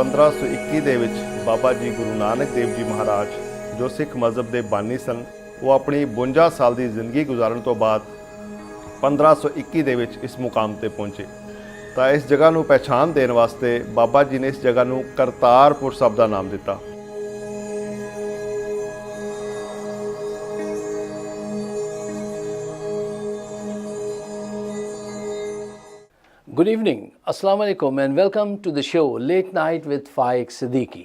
1521 ਦੇ ਵਿੱਚ ਬਾਬਾ ਜੀ ਗੁਰੂ ਨਾਨਕ ਦੇਵ ਜੀ ਮਹਾਰਾਜ ਜੋ ਸਿੱਖ ਮਜ਼ਹਬ ਦੇ ਬਾਨੀ ਸਨ, ਉਹ ਆਪਣੀ 52 ਸਾਲ ਦੀ ਜ਼ਿੰਦਗੀ ਗੁਜ਼ਾਰਨ ਤੋਂ ਬਾਅਦ 1521 ਦੇ ਵਿੱਚ ਇਸ ਮੁਕਾਮ ਤੇ ਪਹੁੰਚੇ। ਤਾਂ ਇਸ ਜਗ੍ਹਾ ਨੂੰ ਪਹਿਚਾਣ ਦੇਣ ਵਾਸਤੇ ਬਾਬਾ ਜੀ ਨੇ ਇਸ ਜਗ੍ਹਾ ਨੂੰ ਕਰਤਾਰਪੁਰ ਸਾਹਿਬ ਦਾ ਨਾਮ ਦਿੱਤਾ। Good evening, Assalamu alaikum and welcome to the show Late Night with Faiq Siddiqui।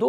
2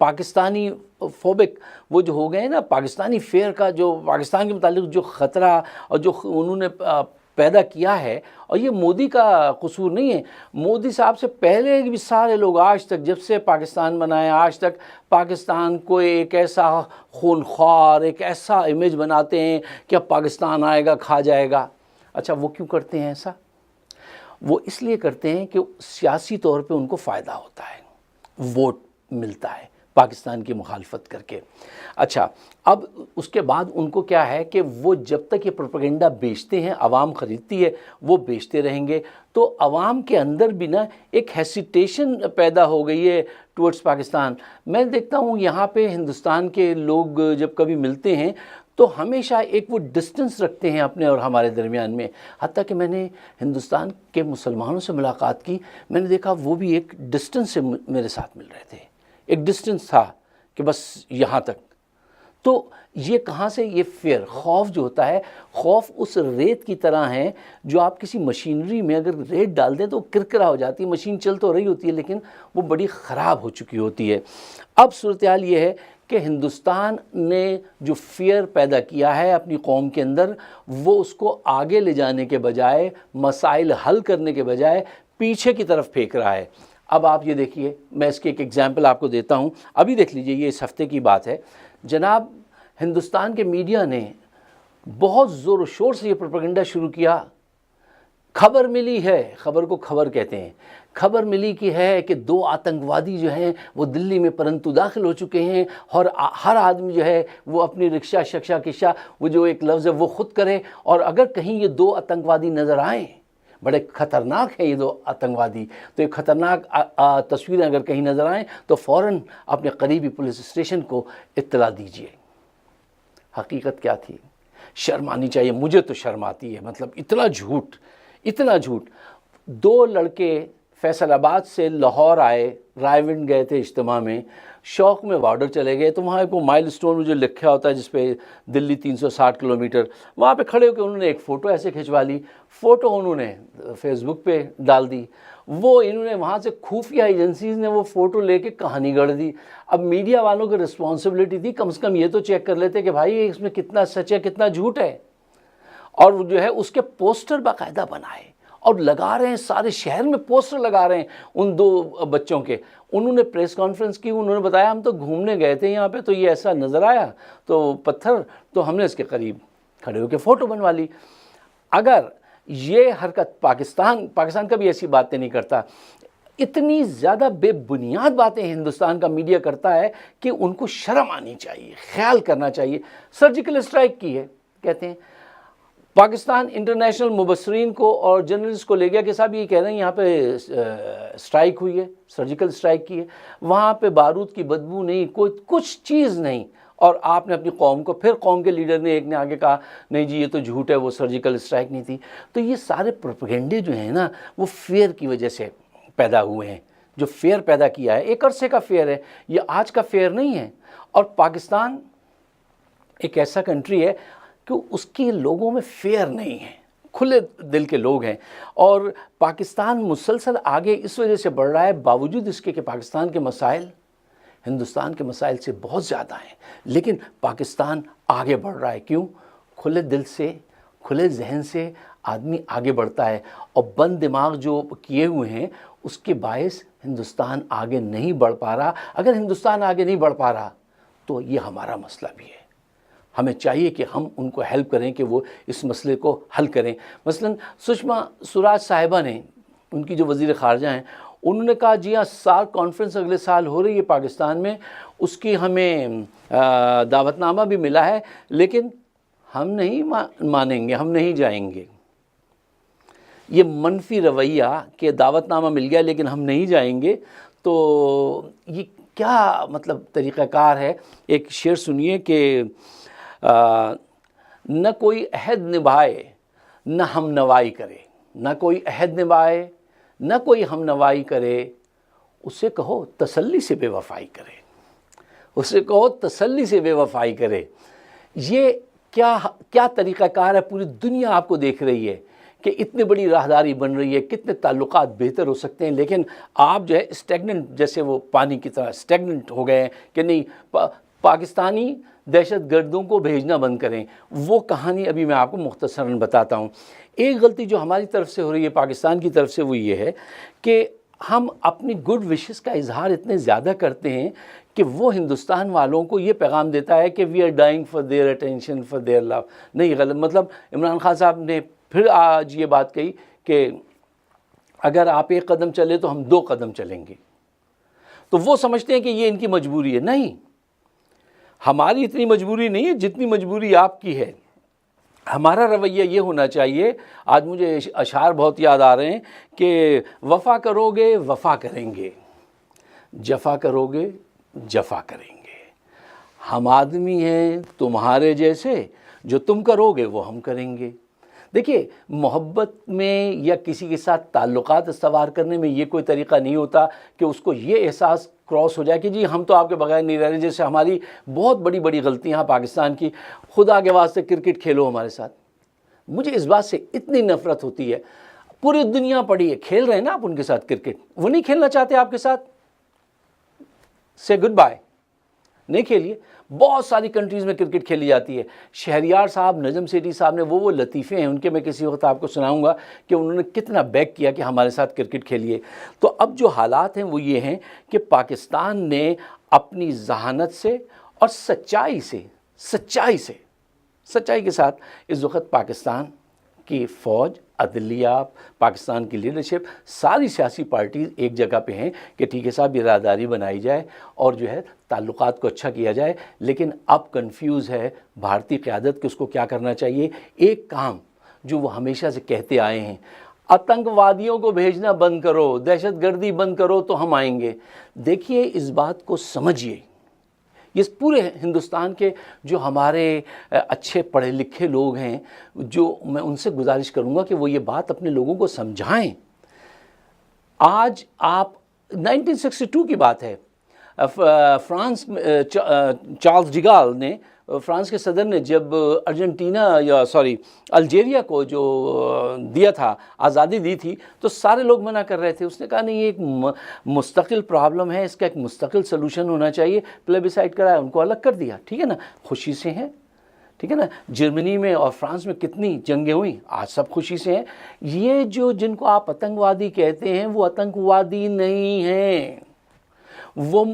Pakistani phobic وہ جو ہو گئے ہیں نا، پاکستانی فیئر کا جو پاکستان کے متعلق جو خطرہ اور جو انہوں نے پیدا کیا ہے، اور یہ مودی کا قصور نہیں ہے، مودی صاحب سے پہلے بھی سارے لوگ آج تک جب سے پاکستان بنا ہے آج تک پاکستان کو ایک ایسا خونخوار، ایک ایسا امیج بناتے ہیں کہ اب پاکستان آئے گا کھا جائے گا۔ اچھا وہ کیوں کرتے ہیں ایسا؟ وہ اس لیے کرتے ہیں کہ سیاسی طور پہ ان کو فائدہ ہوتا ہے، ووٹ ملتا ہے پاکستان کی مخالفت کر کے۔ اچھا اب اس کے بعد ان کو کیا ہے کہ وہ جب تک یہ پروپیگنڈا بیچتے ہیں، عوام خریدتی ہے، وہ بیچتے رہیں گے، تو عوام کے اندر بھی نا ایک ہیسیٹیشن پیدا ہو گئی ہے ٹورڈز پاکستان۔ میں دیکھتا ہوں یہاں پہ ہندوستان کے لوگ جب کبھی ملتے ہیں تو ہمیشہ ایک وہ ڈسٹنس رکھتے ہیں اپنے اور ہمارے درمیان میں، حتیٰ کہ میں نے ہندوستان کے مسلمانوں سے ملاقات کی، میں نے دیکھا وہ بھی ایک ڈسٹنس سے میرے ساتھ مل رہے تھے، ایک ڈسٹنس تھا کہ بس یہاں تک۔ تو یہ کہاں سے؟ یہ فیئر، خوف جو ہوتا ہے، خوف اس ریت کی طرح ہے جو آپ کسی مشینری میں اگر ریت ڈال دیں تو وہ کرکرا ہو جاتی ہے، مشین چل تو رہی ہوتی ہے لیکن وہ بڑی خراب ہو چکی ہوتی ہے۔ اب صورتحال یہ ہے کہ ہندوستان نے جو فیئر پیدا کیا ہے اپنی قوم کے اندر، وہ اس کو آگے لے جانے کے بجائے، مسائل حل کرنے کے بجائے پیچھے کی طرف پھینک رہا ہے۔ اب آپ یہ دیکھیے، میں اس کی ایک ایگزامپل آپ کو دیتا ہوں، ابھی دیکھ لیجئے، یہ اس ہفتے کی بات ہے جناب۔ ہندوستان کے میڈیا نے بہت زور و شور سے یہ پروپیگنڈا شروع کیا، خبر ملی ہے، خبر کو خبر کہتے ہیں، خبر ملی کی ہے کہ 2 آتنکوادی جو ہیں وہ دلی میں پرنتو داخل ہو چکے ہیں، اور ہر آدمی جو ہے وہ اپنی رکشہ شکشہ کشہ، وہ جو ایک لفظ ہے وہ خود کرے، اور اگر کہیں یہ 2 آتنکوادی نظر آئیں، بڑے خطرناک ہیں یہ 2 آتنکوادی، تو یہ خطرناک تصویریں اگر کہیں نظر آئیں تو فوراً اپنے قریبی پولیس اسٹیشن کو اطلاع دیجیے۔ حقیقت کیا تھی؟ شرم آنی چاہیے، مجھے تو شرم آتی ہے، مطلب اتنا جھوٹ، اتنا جھوٹ۔ 2 لڑکے فیصل آباد سے لاہور آئے، رائے ونڈ گئے تھے اجتماع میں، شوق میں بارڈر چلے گئے، تو وہاں ایک مائل سٹون جو لکھا ہوتا ہے جس پہ دلی 360 کلومیٹر، وہاں پہ کھڑے ہو کے انہوں نے ایک فوٹو ایسے کھنچوا لی، فوٹو انہوں نے فیس بک پہ ڈال دی، وہ انہوں نے وہاں سے خفیہ ایجنسیز نے وہ فوٹو لے کے کہانی گڑھ دی۔ اب میڈیا والوں کی رسپانسبلٹی تھی کم سے کم یہ تو چیک کر لیتے کہ بھائی اس میں کتنا سچ ہے کتنا جھوٹ ہے، اور جو ہے اس کے پوسٹر باقاعدہ بنائے اور لگا رہے ہیں، سارے شہر میں پوسٹر لگا رہے ہیں ان 2 بچوں کے۔ انہوں نے پریس کانفرنس کی، انہوں نے بتایا ہم تو گھومنے گئے تھے یہاں پہ تو یہ ایسا نظر آیا تو پتھر، تو ہم نے اس کے قریب کھڑے ہو کے فوٹو بنوا لی۔ اگر یہ حرکت پاکستان کبھی ایسی باتیں نہیں کرتا، اتنی زیادہ بے بنیاد باتیں ہندوستان کا میڈیا کرتا ہے کہ ان کو شرم آنی چاہیے، خیال کرنا چاہیے۔ سرجیکل اسٹرائک کی ہے، کہتے ہیں پاکستان انٹرنیشنل مبصرین کو اور جرنلسٹ کو لے گیا کہ صاحب یہ کہہ رہے ہیں یہاں پہ اسٹرائک ہوئی ہے، سرجیکل اسٹرائک کی ہے، وہاں پہ بارود کی بدبو نہیں، کوئی کچھ چیز نہیں، اور آپ نے اپنی قوم کو، پھر قوم کے لیڈر نے ایک نے آگے کہا نہیں جی یہ تو جھوٹ ہے، وہ سرجیکل اسٹرائک نہیں تھی۔ تو یہ سارے پروپیگنڈے جو ہیں نا وہ فیئر کی وجہ سے پیدا ہوئے ہیں، جو فیئر پیدا کیا ہے ایک عرصے کا فیئر ہے، یہ آج کا فیئر نہیں ہے۔ اور پاکستان ایک ایسا کنٹری ہے کہ اس کے لوگوں میں فیئر نہیں ہے، کھلے دل کے لوگ ہیں، اور پاکستان مسلسل آگے اس وجہ سے بڑھ رہا ہے باوجود اس کے کہ پاکستان کے مسائل ہندوستان کے مسائل سے بہت زیادہ ہیں، لیکن پاکستان آگے بڑھ رہا ہے۔ کیوں؟ کھلے دل سے، کھلے ذہن سے آدمی آگے بڑھتا ہے، اور بند دماغ جو کیے ہوئے ہیں اس کے باعث ہندوستان آگے نہیں بڑھ پا رہا۔ اگر ہندوستان آگے نہیں بڑھ پا رہا تو یہ ہمارا مسئلہ بھی ہے، ہمیں چاہیے کہ ہم ان کو ہیلپ کریں کہ وہ اس مسئلے کو حل کریں۔ مثلا سشما سوراج صاحبہ نے، ان کی جو وزیر خارجہ ہیں، انہوں نے کہا جی ہاں سارک کانفرنس اگلے سال ہو رہی ہے پاکستان میں، اس کی ہمیں دعوت نامہ بھی ملا ہے، لیکن ہم نہیں مانیں گے، ہم نہیں جائیں گے۔ یہ منفی رویہ کہ دعوت نامہ مل گیا لیکن ہم نہیں جائیں گے، تو یہ کیا مطلب طریقہ کار ہے؟ ایک شعر سنیے کہ نہ کوئی عہد نبھائے نہ ہم نوائی کرے، نہ کوئی عہد نبھائے نہ کوئی ہم نوائی کرے، اسے کہو تسلی سے بے وفائی کرے، اسے کہو تسلی سے بے وفائی کرے۔ یہ کیا طریقہ کار ہے؟ پوری دنیا آپ کو دیکھ رہی ہے کہ اتنی بڑی راہداری بن رہی ہے، کتنے تعلقات بہتر ہو سکتے ہیں، لیکن آپ جو ہے اسٹیگننٹ، جیسے وہ پانی کی طرح اسٹیگننٹ ہو گئے ہیں کہ نہیں پاکستانی دہشت گردوں کو بھیجنا بند کریں۔ وہ کہانی ابھی میں آپ کو مختصراً بتاتا ہوں۔ ایک غلطی جو ہماری طرف سے ہو رہی ہے، پاکستان کی طرف سے، وہ یہ ہے کہ ہم اپنی گڈ وشز کا اظہار اتنے زیادہ کرتے ہیں کہ وہ ہندوستان والوں کو یہ پیغام دیتا ہے کہ we are dying for their attention, for their love. نہیں، غلط، مطلب عمران خان صاحب نے پھر آج یہ بات کہی کہ اگر آپ ایک قدم چلے تو ہم 2 قدم چلیں گے، تو وہ سمجھتے ہیں کہ یہ ان کی مجبوری ہے۔ نہیں، ہماری اتنی مجبوری نہیں ہے جتنی مجبوری آپ کی ہے۔ ہمارا رویہ یہ ہونا چاہیے، آج مجھے اشعار بہت یاد آ رہے ہیں کہ وفا کرو گے وفا کریں گے، جفا کرو گے جفا کریں گے، ہم آدمی ہیں تمہارے جیسے، جو تم کرو گے وہ ہم کریں گے۔ دیکھیے، محبت میں یا کسی کے ساتھ تعلقات استوار کرنے میں یہ کوئی طریقہ نہیں ہوتا کہ اس کو یہ احساس کراس ہو جائے کہ جی ہم تو آپ کے بغیر نہیں رہ رہے، جیسے ہماری بہت بڑی بڑی غلطیاں پاکستان کی۔ خدا کے واسطے کرکٹ کھیلو ہمارے ساتھ، مجھے اس بات سے اتنی نفرت ہوتی ہے۔ پوری دنیا پڑی ہے، کھیل رہے ہیں نا آپ ان کے ساتھ کرکٹ، وہ نہیں کھیلنا چاہتے آپ کے ساتھ، سے گڈ بائے، نہیں کھیلیے۔ بہت ساری کنٹریز میں کرکٹ کھیلی جاتی ہے۔ شہریار صاحب، نجم سیٹھی صاحب نے وہ لطیفے ہیں ان کے، میں کسی وقت آپ کو سناؤں گا کہ انہوں نے کتنا بیک کیا کہ ہمارے ساتھ کرکٹ کھیلیے۔ تو اب جو حالات ہیں وہ یہ ہیں کہ پاکستان نے اپنی ذہانت سے اور سچائی کے ساتھ اس وقت پاکستان کی فوج، عدلیہ، پاکستان کی لیڈرشپ، ساری سیاسی پارٹیز ایک جگہ پہ ہیں کہ ٹھیک ہے صاحب، یہ راہداری بنائی جائے اور جو ہے تعلقات کو اچھا کیا جائے۔ لیکن اب کنفیوز ہے بھارتی قیادت کہ اس کو کیا کرنا چاہیے۔ ایک کام جو وہ ہمیشہ سے کہتے آئے ہیں، آتنکوادیوں کو بھیجنا بند کرو، دہشت گردی بند کرو تو ہم آئیں گے۔ دیکھیے، اس بات کو سمجھیے، یہ پورے ہندوستان کے جو ہمارے اچھے پڑھے لکھے لوگ ہیں، جو میں ان سے گزارش کروں گا کہ وہ یہ بات اپنے لوگوں کو سمجھائیں۔ آج آپ 1962 کی بات ہے، فرانس چارلز ڈیگال نے، فرانس کے صدر نے، جب الجیریا کو جو دیا تھا، آزادی دی تھی، تو سارے لوگ منع کر رہے تھے۔ اس نے کہا نہیں، یہ ایک مستقل پرابلم ہے، اس کا ایک مستقل سلوشن ہونا چاہیے۔ پلیبیسائٹ کرایا، ان کو الگ کر دیا، ٹھیک ہے نا، خوشی سے ہیں، ٹھیک ہے نا۔ جرمنی میں اور فرانس میں کتنی جنگیں ہوئیں، آج سب خوشی سے ہیں۔ یہ جو جن کو آپ آتنکوادی کہتے ہیں، وہ آتنکوادی نہیں ہیں، وہ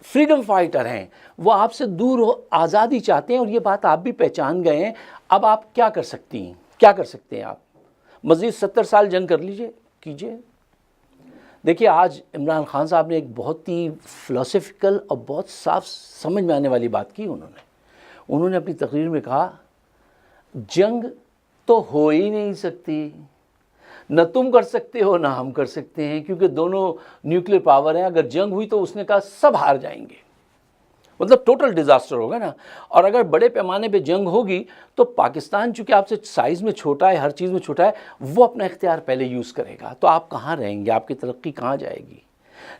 فریڈم فائٹر ہیں، وہ آپ سے دور آزادی چاہتے ہیں، اور یہ بات آپ بھی پہچان گئے ہیں۔ اب آپ کیا کر سکتی ہیں، کیا کر سکتے ہیں آپ؟ مزید 70 سال جنگ کر لیجئے، کیجئے۔ دیکھیے، آج عمران خان صاحب نے ایک بہت ہی فلسفیکل اور بہت صاف سمجھ میں آنے والی بات کی۔ انہوں نے اپنی تقریر میں کہا، جنگ تو ہو ہی نہیں سکتی، نہ تم کر سکتے ہو نہ ہم کر سکتے ہیں، کیونکہ دونوں نیوکلیر پاور ہیں۔ اگر جنگ ہوئی تو اس نے کہا سب ہار جائیں گے، مطلب ٹوٹل ڈیزاسٹر ہوگا نا۔ اور اگر بڑے پیمانے پہ جنگ ہوگی تو پاکستان چونکہ آپ سے سائز میں چھوٹا ہے، ہر چیز میں چھوٹا ہے، وہ اپنا اختیار پہلے یوز کرے گا، تو آپ کہاں رہیں گے، آپ کی ترقی کہاں جائے گی؟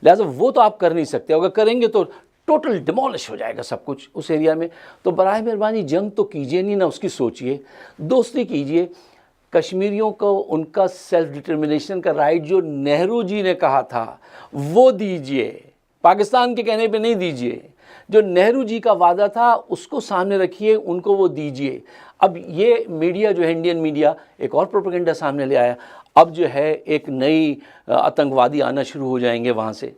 لہٰذا وہ تو آپ کر نہیں سکتے، اگر کریں گے تو ٹوٹل ڈیمولش ہو جائے گا سب کچھ اس ایریا میں۔ تو براہ مہربانی جنگ تو کیجئے نہیں، نہ اس کی سوچئے، دوستی کیجئے۔ کشمیریوں کو ان کا سیلف ڈٹرمنیشن کا رائٹ جو نہرو جی نے کہا تھا وہ دیجئے، پاکستان کے کہنے پہ نہیں دیجئے۔ جو نہرو جی کا وعدہ تھا اس کو سامنے رکھیے، ان کو وہ دیجئے۔ اب یہ میڈیا جو ہے، انڈین میڈیا، ایک اور پروپیگنڈا سامنے لے آیا۔ اب جو ہے ایک نئی آتنکوادی آنا شروع ہو جائیں گے وہاں سے،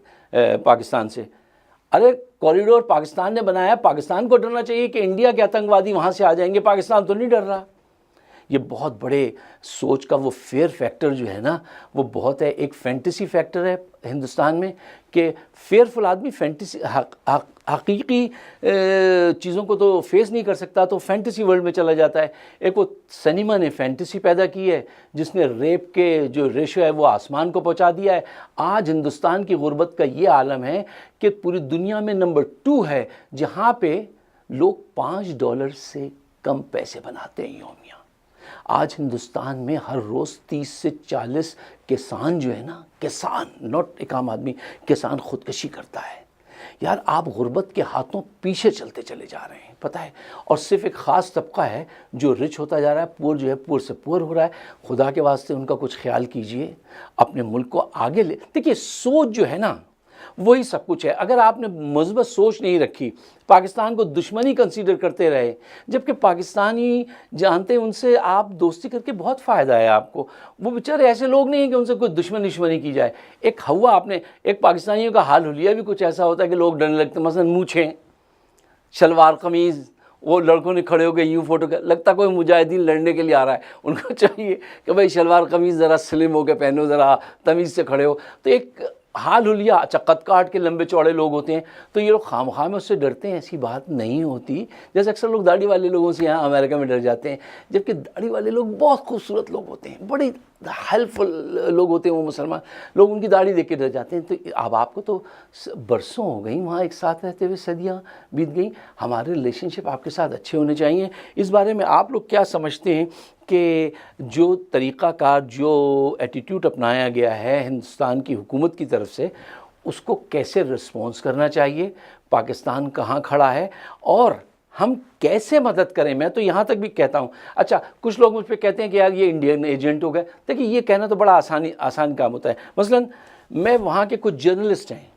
پاکستان سے۔ ارے کوریڈور پاکستان نے بنایا، پاکستان کو ڈرنا چاہیے کہ انڈیا کے آتنکوادی وہاں سے آ جائیں گے، پاکستان تو نہیں ڈر رہا۔ یہ بہت بڑے سوچ کا وہ فیئر فیکٹر جو ہے نا، وہ بہت ہے۔ ایک فینٹیسی فیکٹر ہے ہندوستان میں کہ فیئرفل آدمی فینٹیسی حقیقی چیزوں کو تو فیس نہیں کر سکتا، تو فینٹیسی ورلڈ میں چلا جاتا ہے۔ ایک وہ سنیما نے فینٹیسی پیدا کی ہے جس نے ریپ کے جو ریشو ہے وہ آسمان کو پہنچا دیا ہے۔ آج ہندوستان کی غربت کا یہ عالم ہے کہ پوری دنیا میں نمبر 2 ہے، جہاں پہ لوگ $5 سے کم پیسے بناتے ہیں یومیہ۔ آج ہندوستان میں ہر روز 30 سے 40 کسان جو ہے نا، کسان، نوٹ ایک عام آدمی، کسان خودکشی کرتا ہے۔ یار آپ غربت کے ہاتھوں پیچھے چلتے چلے جا رہے ہیں، پتہ ہے، اور صرف ایک خاص طبقہ ہے جو رچ ہوتا جا رہا ہے، پور جو ہے پور سے پور ہو رہا ہے۔ خدا کے واسطے ان کا کچھ خیال کیجئے، اپنے ملک کو آگے لے۔ دیکھیے سوچ جو ہے نا وہی سب کچھ ہے۔ اگر آپ نے مثبت سوچ نہیں رکھی، پاکستان کو دشمنی کنسیڈر کرتے رہے، جبکہ پاکستانی جانتے ہیں ان سے آپ دوستی کر کے بہت فائدہ ہے آپ کو، وہ بیچارے ایسے لوگ نہیں ہیں کہ ان سے کوئی دشمنی کی جائے۔ ایک ہوا آپ نے، ایک پاکستانیوں کا حال حلیہ بھی کچھ ایسا ہوتا ہے کہ لوگ ڈرنے لگتے ہیں، مثلا مونچھیں، شلوار قمیض، وہ لڑکوں نے کھڑے ہو گئے یوں فوٹو لگتا کوئی مجاہدین لڑنے کے لیے آ رہا ہے، ان کو چاہیے کہ بھائی شلوار قمیض ذرا سلم ہو کے پہنو، ذرا تمیز سے کھڑے ہو۔ تو ایک حال حلیہ، اچھا قد کاٹ کے لمبے چوڑے لوگ ہوتے ہیں تو یہ لوگ خواہ میں اس سے ڈرتے ہیں، ایسی بات نہیں ہوتی۔ جیسے اکثر لوگ داڑھی والے لوگوں سے یہاں امریکہ میں ڈر جاتے ہیں، جبکہ داڑھی والے لوگ بہت خوبصورت لوگ ہوتے ہیں، بڑے ہیلپ فل لوگ ہوتے ہیں، وہ مسلمان لوگ ان کی داڑھی دیکھ کے ڈر جاتے ہیں۔ تو اب آپ کو تو برسوں ہو گئی وہاں ایک ساتھ رہتے ہوئے، صدیاں بیت گئیں، ہمارے ریلیشن شپ آپ کے ساتھ اچھے ہونے چاہیے۔ اس بارے میں آپ لوگ کیا سمجھتے ہیں کہ جو طریقہ کار، جو ایٹیٹیوڈ اپنایا گیا ہے ہندوستان کی حکومت کی طرف سے، اس کو کیسے رسپانس کرنا چاہیے؟ پاکستان کہاں کھڑا ہے اور ہم کیسے مدد کریں؟ میں تو یہاں تک بھی کہتا ہوں، اچھا کچھ لوگ مجھ پہ کہتے ہیں کہ یار یہ انڈین ایجنٹ ہو گئے۔ دیکھیے یہ کہنا تو بڑا آسان کام ہوتا ہے۔ مثلا میں وہاں کے کچھ جرنلسٹ ہیں،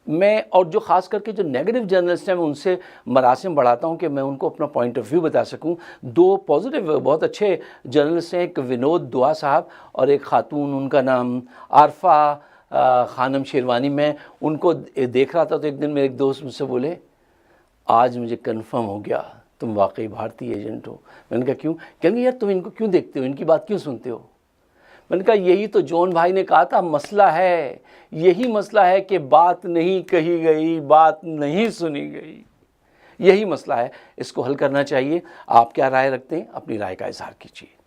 میں اور جو خاص کر کے جو نیگیٹو جرنلسٹ ہیں میں ان سے مراسم بڑھاتا ہوں کہ میں ان کو اپنا پوائنٹ آف ویو بتا سکوں۔ دو پازیٹیو بہت اچھے جرنلسٹ ہیں، ایک ونود دعا صاحب اور ایک خاتون، ان کا نام عارفہ خانم شیروانی۔ میں ان کو دیکھ رہا تھا تو ایک دن میرے ایک دوست مجھ سے بولے آج مجھے کنفرم ہو گیا تم واقعی بھارتی ایجنٹ ہو۔ میں نے کہا کیوں؟ کہیں گے یار تم ان کو کیوں دیکھتے ہو، ان کی بات کیوں سنتے ہو؟ میں نے کہا یہی تو جون بھائی نے کہا تھا مسئلہ ہے، یہی مسئلہ ہے کہ بات نہیں کہی گئی، بات نہیں سنی گئی، یہی مسئلہ ہے، اس کو حل کرنا چاہیے۔ آپ کیا رائے رکھتے ہیں؟ اپنی رائے کا اظہار کیجیے۔